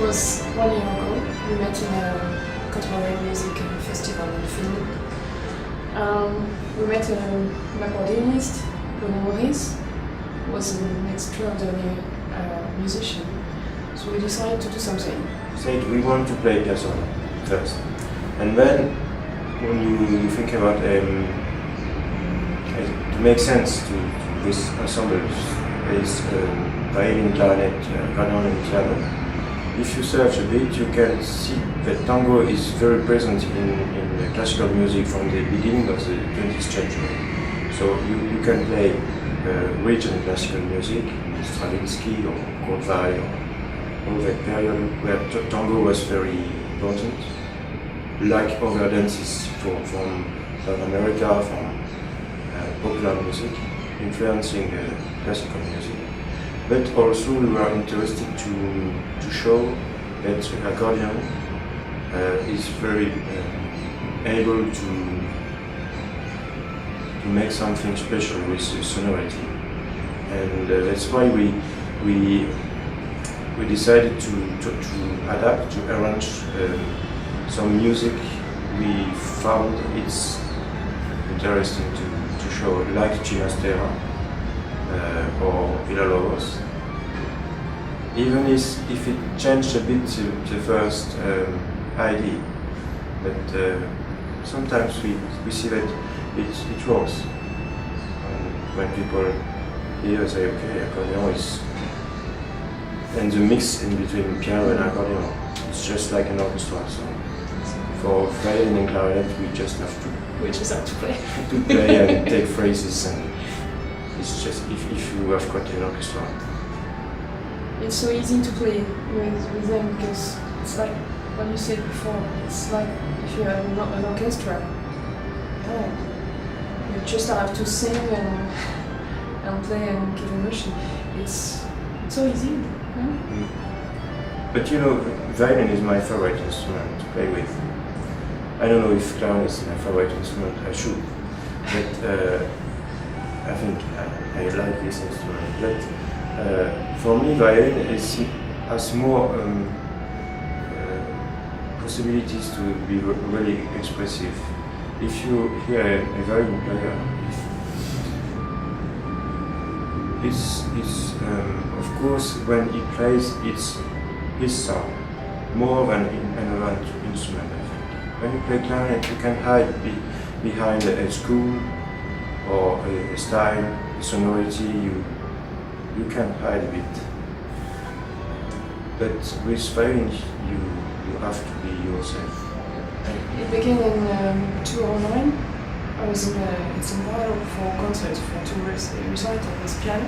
was 1 year ago. We met in a contemporary music festival in Finland. We met an accordionist, Jérôme Voisin, who was an extraordinary musician. So we decided to do something. Said we want to play piano first, and then when you think about to make sense to this ensemble is violin, clarinet, violin and piano. If you search a bit, you can see that tango is very present in classical music from the beginning of the 20th century. So you can play regional classical music, Stravinsky or Koldvai or all that period where tango was very important, like other dances from South America, from popular music, influencing classical music. But also we were interested to show that accordion is very able to make something special with sonority, and that's why we decided to adapt, to arrange some music we found it's interesting to show, like Ginastera or Villalobos. Even if it changed a bit the first idea, but sometimes we see that it works. When people hear, say, okay, accordion is, and the mix in between piano and accordion, it's just like an orchestra. So for violin and clarinet, we just have to play. to play and take phrases, and it's just if you have got an orchestra. It's so easy to play with them because it's like what you said before. It's like if you have an orchestra, you just have to sing and play and give emotion. It's so easy. But you know, violin is my favorite instrument to play with. I don't know if clarinet is my favorite instrument. I should, but I think I like this instrument. But for me, violin has more possibilities to be really expressive. If you hear a violin player, it's of course when he plays, it's his sound more than in another instrument. I think when you play clarinet, you can hide behind a school or a style, a sonority. You can hide a bit. But with violin, you have to be yourself. It began in 2009. I was in Zimbabwe for concerts for 2 recitals with piano.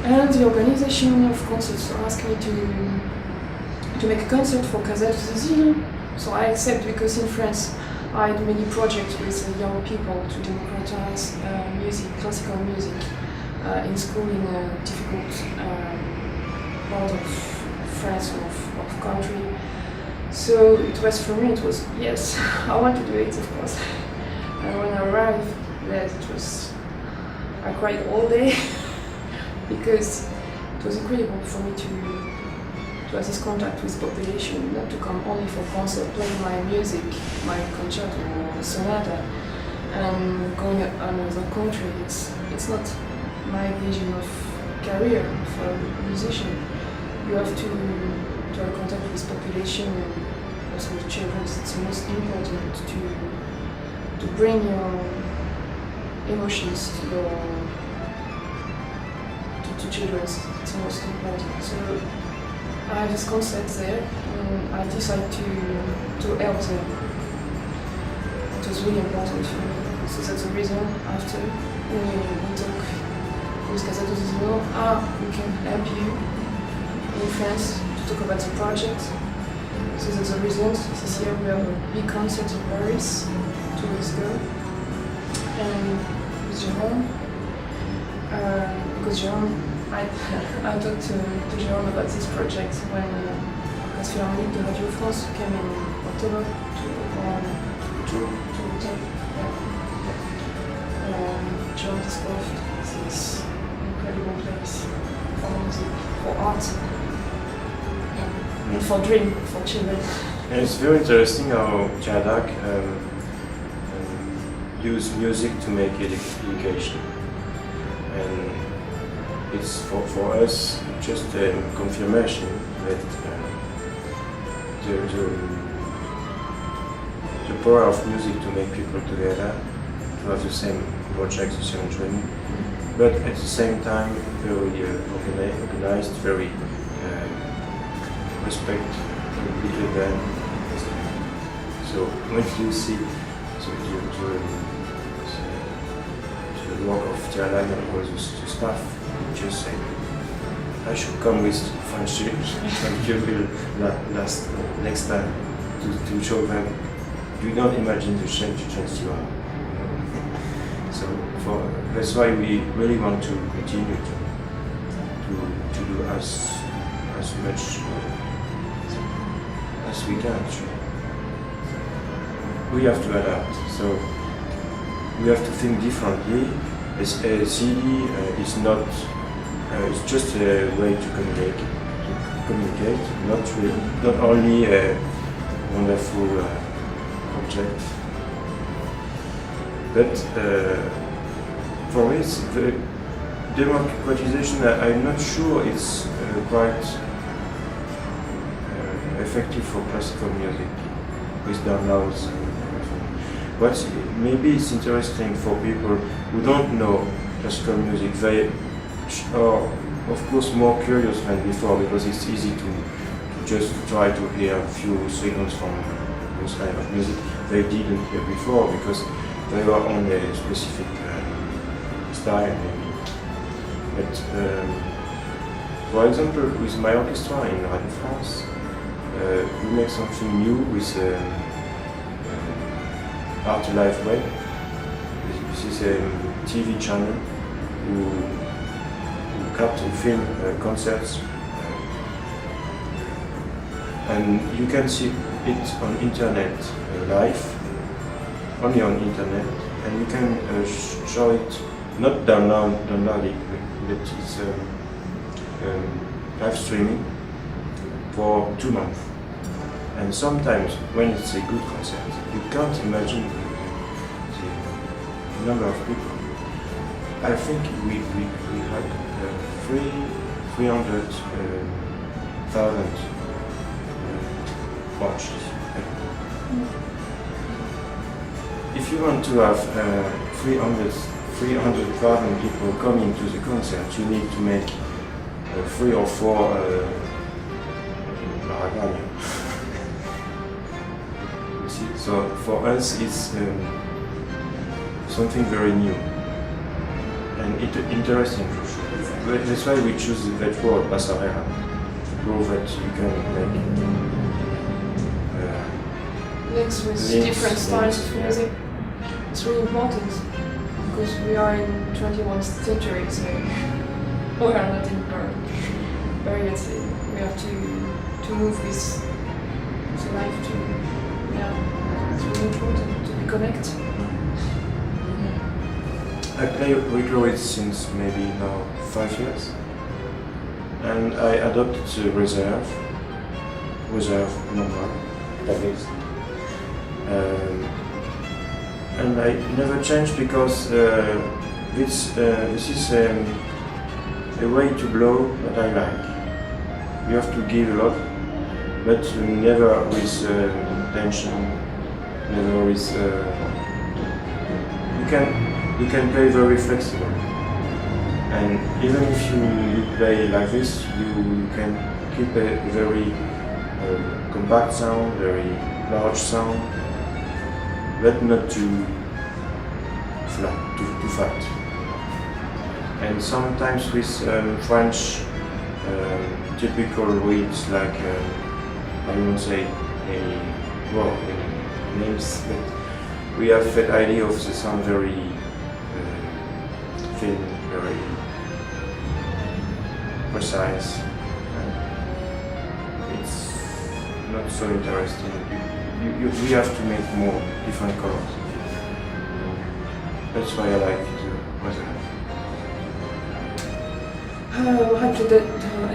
And the organization of concerts asked me to make a concert for Casa des Îles. So I accept because in France I had many projects with young people to democratize music, classical music, in school in a difficult part of France or of country. So it was for me, it was, yes, I want to do it, of course. And when I arrived there, I cried all day because it was incredible for me to have this contact with population, not to come only for concert, playing my music, my concerto or sonata, and going another country. It's not my vision of career for a musician. You have to have contact with population and also with children. It's most important to bring your emotions to children. It's most important. So I have this concept there, and I decided to help them. It was really important for me. So that's the reason after we talk with Casa des Îles, we can help you in France to talk about the project. So that's the reason. This year we have a big concert in Paris 2 weeks ago, and with Jérôme, because Jérôme, I talked to Jérôme about this project when Orchestre Philharmonique de Radio France came in October to talk. Jérôme discovered this incredible place for music, for art. and for dream for children. And it's very interesting how Jadak use music to make education. And it's for us just a confirmation that the power of music to make people together, to have the same project, the same dream, but at the same time very organized, very respect the event. So when you see the work of Tialag and all the staff, you just say, I should come with friendship and you will last next time to show them you don't imagine the chance you are. So that's why we really want to continue to do as much as we can. We have to adapt, so we have to think differently. A CD is not, it's just a way to communicate, not only a wonderful object. But for it, the democratization, I'm not sure it's quite effective for classical music with downloads. But maybe it's interesting for people who don't know classical music. They are, of course, more curious than before because it's easy to just try to hear a few signals from this kind of music they didn't hear before because they were on a specific style maybe. But for example, with my orchestra in Radio France, we make something new with Art Live Web. This is a TV channel who film concerts, and you can see it on internet live, only on internet, and you can show it, not download it, but it's live streaming for 2 months. And sometimes when it's a good concert, you can't imagine the number of people. I think we had 300,000 watches. If you want to have 300,000 people coming to the concert, you need to make 3 or 4 Maragana. So for us, it's something very new and interesting for sure. That's why we choose that word, pasarela, to prove that you can make links with different styles of music. It's really important because we are in 21st century, so we are not in periods. We have to move with life to. It's really important to be connected. I play record since maybe now 5 years, and I adopted the reserve normal, that is, and I never changed because this is a way to blow that I like. You have to give a lot, but never with tension, never with. You can play very flexible, and even if you play like this, you can keep a very compact sound, very large sound, but not too flat, too fat. And sometimes with French typical reeds, like I won't say any names, but we have that idea of the sound very thin, very precise. It's not so interesting. We have to make more different colors. That's why I like the Voisin. I played that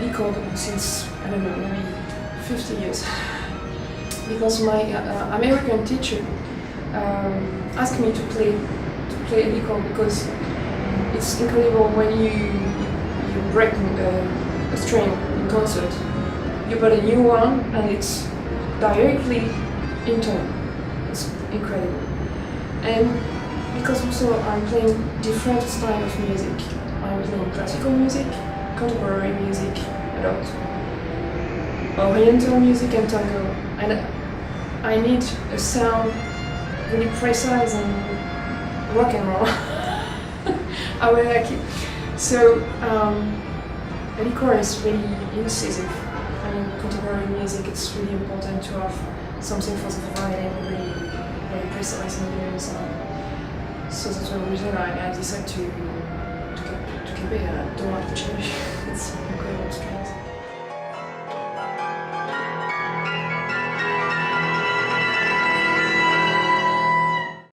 record since, I don't know, maybe 50 years. Because my American teacher asked me to play a record because it's incredible when you break a string in concert. You put a new one and it's directly in tone. It's incredible. And because also I'm playing different style of music. I'm playing classical music, contemporary music, a lot, oriental music and tango. And I need a sound really precise and rock and roll. I really like it. So a liquor is really incisive. And in contemporary music, it's really important to have something for the violin, really very precise and very sound. So that's the reason I decided to keep it. I don't want to change